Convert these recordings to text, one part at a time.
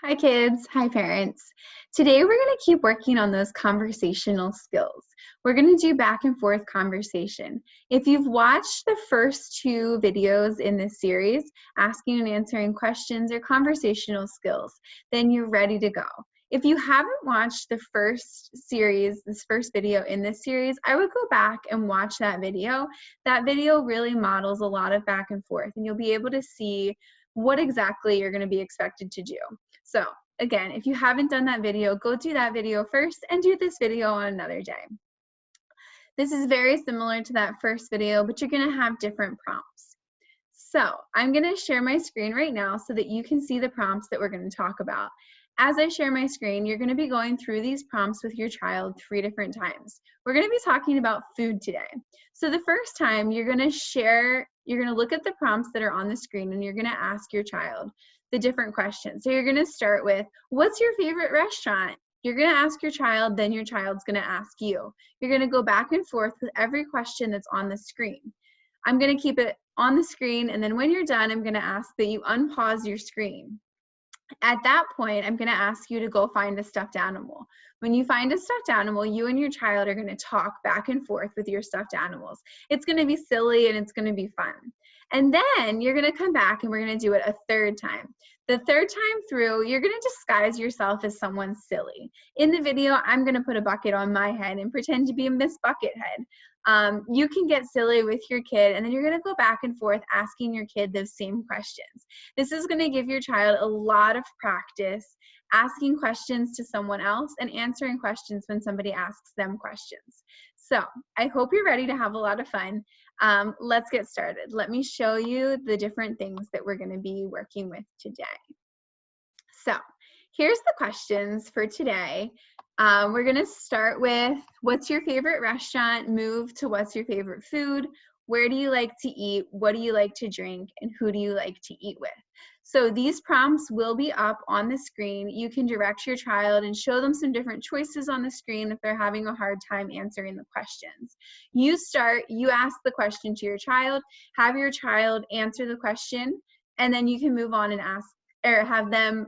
Hi kids, hi parents. Today we're going to keep working on those conversational skills. We're going to do back and forth conversation. If you've watched the first two videos in this series, asking and answering questions or conversational skills, then you're ready to go. If you haven't watched the first series, this first video in this series, I would go back and watch that video. That video really models a lot of back and forth, and you'll be able to see what exactly you're going to be expected to do. So again, if you haven't done that video, go do that video first and do this video on another day. This is very similar to that first video, but you're going to have different prompts. So I'm going to share my screen right now so that you can see the prompts that we're going to talk about. As I share my screen, you're going to be going through these prompts with your child 3 different times. We're going to be talking about food today. So the first time you're going to look at the prompts that are on the screen and you're going to ask your child the different questions. So you're going to start with, what's your favorite restaurant? You're going to ask your child, then your child's going to ask you. You're going to go back and forth with every question that's on the screen. I'm going to keep it on the screen, and then when you're done, I'm going to ask that you unpause your screen. At that point, I'm going to ask you to go find a stuffed animal. When you find a stuffed animal, you and your child are going to talk back and forth with your stuffed animals. It's going to be silly and it's going to be fun. And then you're going to come back and we're going to do it a third time. The third time through, you're going to disguise yourself as someone silly. In the video, I'm going to put a bucket on my head and pretend to be a Miss Buckethead. You can get silly with your kid, and then you're going to go back and forth asking your kid those same questions. This is going to give your child a lot of practice asking questions to someone else and answering questions when somebody asks them questions. So I hope you're ready to have a lot of fun. Let's get started. Let me show you the different things that we're going to be working with today. So here's the questions for today. We're going to start with, what's your favorite restaurant? Move to what's your favorite food? Where do you like to eat? What do you like to drink? And who do you like to eat with? So these prompts will be up on the screen. You can direct your child and show them some different choices on the screen if they're having a hard time answering the questions. You start, you ask the question to your child, have your child answer the question, and then you can move on and ask, or have them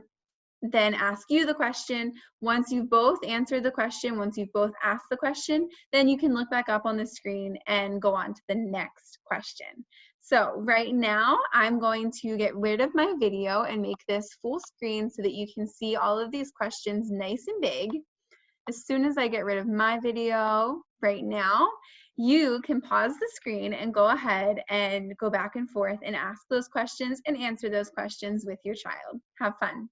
then ask you the question. Once you've both answered the question, once you've both asked the question, then you can look back up on the screen and go on to the next question. So right now, I'm going to get rid of my video and make this full screen so that you can see all of these questions nice and big. As soon as I get rid of my video right now, you can pause the screen and go ahead and go back and forth and ask those questions and answer those questions with your child. Have fun.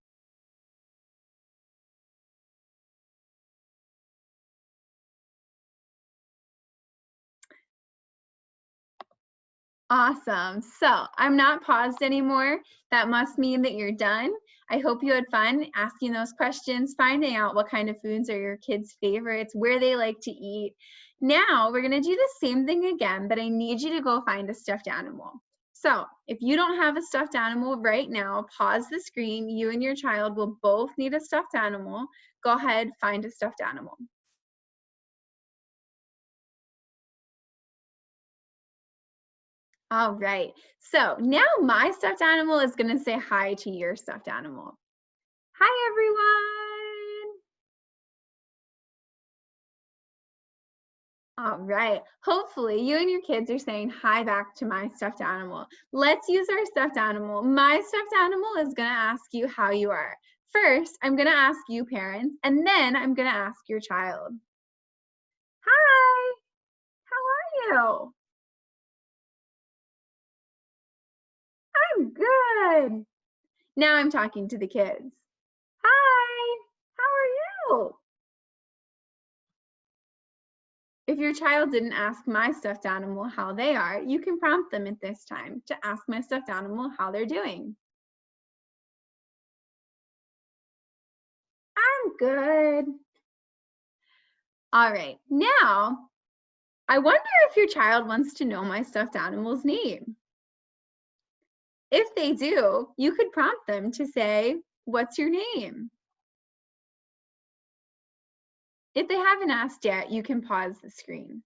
Awesome. So I'm not paused anymore. That must mean that you're done. I hope you had fun asking those questions, finding out what kind of foods are your kids' favorites, where they like to eat. Now we're going to do the same thing again, but I need you to go find a stuffed animal. So if you don't have a stuffed animal right now, pause the screen. You and your child will both need a stuffed animal. Go ahead, find a stuffed animal. All right, so now my stuffed animal is gonna say hi to your stuffed animal. Hi, everyone. All right, hopefully you and your kids are saying hi back to my stuffed animal. Let's use our stuffed animal. My stuffed animal is gonna ask you how you are. First, I'm gonna ask you parents, and then I'm gonna ask your child. Hi, how are you? I'm good. Now I'm talking to the kids. Hi, how are you? If your child didn't ask my stuffed animal how they are, you can prompt them at this time to ask my stuffed animal how they're doing. I'm good. All right, now I wonder if your child wants to know my stuffed animal's name. If they do, you could prompt them to say, what's your name? If they haven't asked yet, you can pause the screen.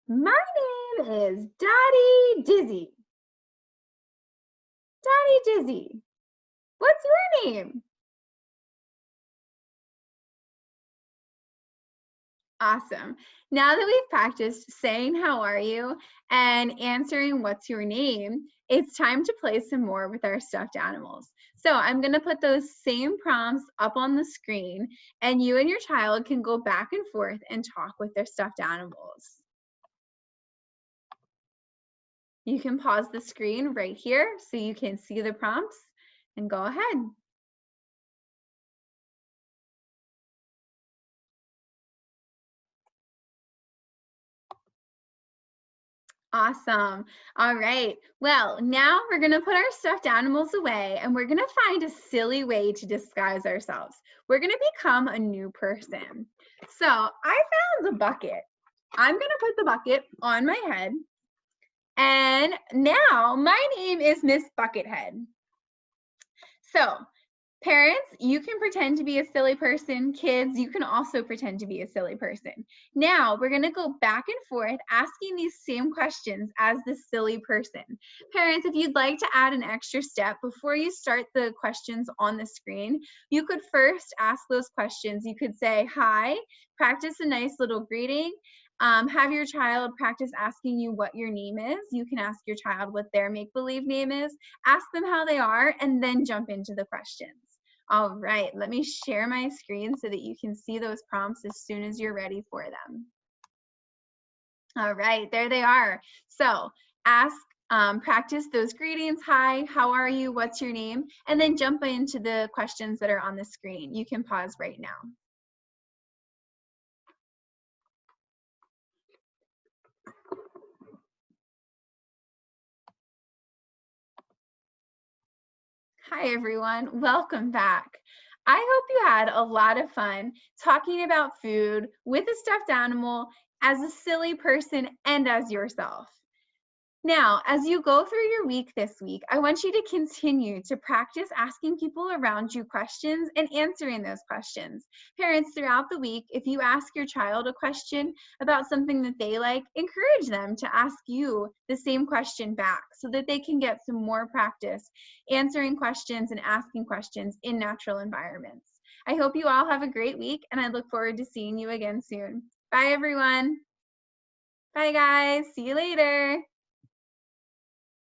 My name is Daddy Dizzy. Hey, Dizzy. What's your name? Awesome. Now that we've practiced saying how are you and answering what's your name, it's time to play some more with our stuffed animals. So I'm going to put those same prompts up on the screen, and you and your child can go back and forth and talk with their stuffed animals. You can pause the screen right here so you can see the prompts, and go ahead. Awesome. All right. Well, now we're going to put our stuffed animals away, and we're going to find a silly way to disguise ourselves. We're going to become a new person. So I found a bucket. I'm going to put the bucket on my head. And now my name is Miss Buckethead. So parents, you can pretend to be a silly person. Kids, you can also pretend to be a silly person. Now, we're going to go back and forth asking these same questions as the silly person. Parents, if you'd like to add an extra step before you start the questions on the screen, you could first ask those questions. You could say, hi, practice a nice little greeting. Have your child practice asking you what your name is. You can ask your child what their make-believe name is. Ask them how they are, and then jump into the questions. All right, let me share my screen so that you can see those prompts as soon as you're ready for them. All right, there they are. So practice those greetings. Hi, how are you? What's your name? And then jump into the questions that are on the screen. You can pause right now. Hi, everyone. Welcome back. I hope you had a lot of fun talking about food with a stuffed animal, as a silly person, and as yourself. Now, as you go through your week this week, I want you to continue to practice asking people around you questions and answering those questions. Parents, throughout the week, if you ask your child a question about something that they like, encourage them to ask you the same question back so that they can get some more practice answering questions and asking questions in natural environments. I hope you all have a great week, and I look forward to seeing you again soon. Bye, everyone. Bye, guys. See you later.